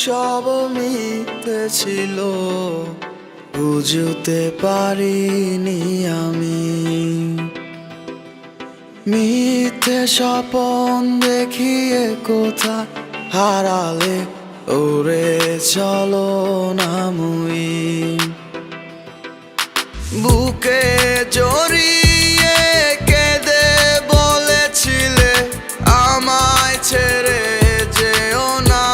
সব মিথ্যে ছিল, বুঝতে পারিনি আমি। মিথ্যে স্বপন দেখিয়ে কোথা হারালে ওরে চলো না মুই। বুকে জড়িয়ে কেঁদে বলেছিলে আমায় ছেড়ে যেও না।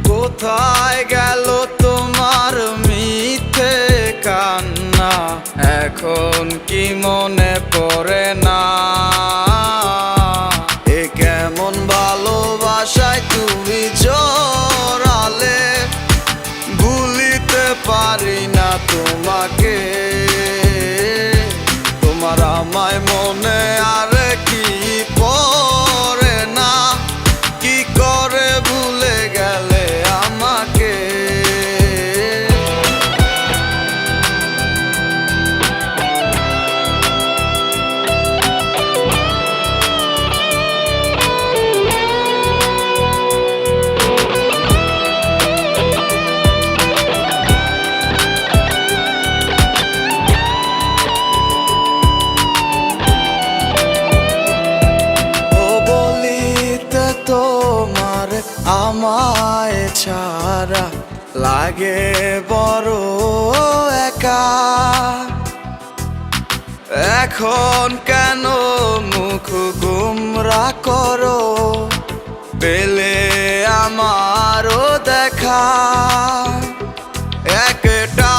কোথায় গেল তোমার মিথ্যে কান্না, এখন কি মনে পড়ে না? এ কেমন ভালোবাসায় তুমি জড়ালে, ভুলিতে পারি না তোমাকে। তোমার আমায় মনে আর কি পড়ে না, কি করে ভুলে গেলে আমাকে। তোমার আমায় ছাড়া লাগে বড় একা। এখন কেন মুখ গুমরা করো, পেলে আমারও দেখা। একটা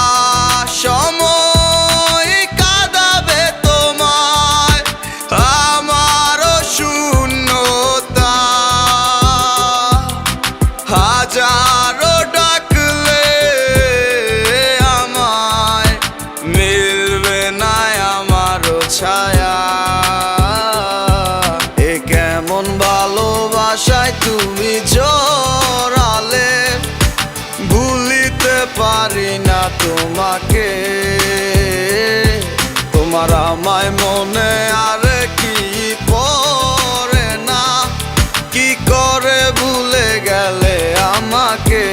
সময় কাঁদাবে তোমায় আমারও শূন্যতা। হাজারো ডাকলে আমায় মিলবে না আমারও ছায়া। এ কেমন ভালোবাসায় তুমি জড়ালে, ভুলিতে পারি না তোমাকে। তোমার আমায় মনে আর কি পড়ে না, কি করে ভুলে গেলে আমাকে।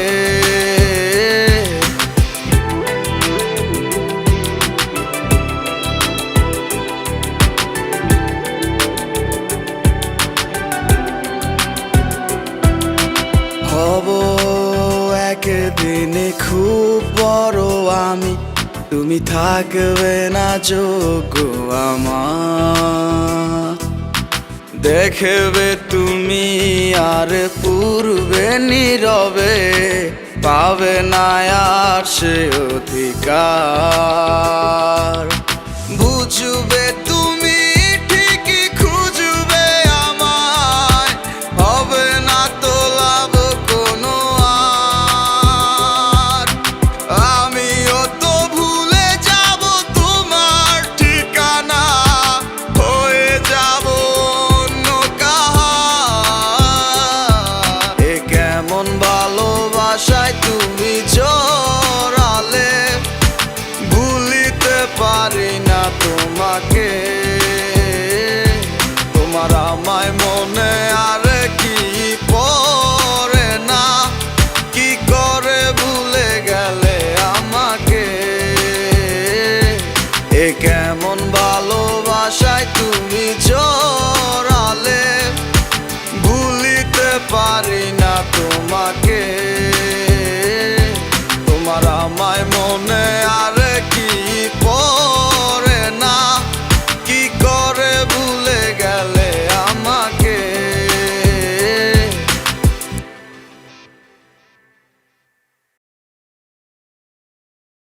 হব একদিনে খুব বড় আমি, তুমি থাকবে না যোগ্য আমার। দেখবে তুমি আর পূর্বে নীরবে, পাবে না আর সে অধিকার। বুঝবে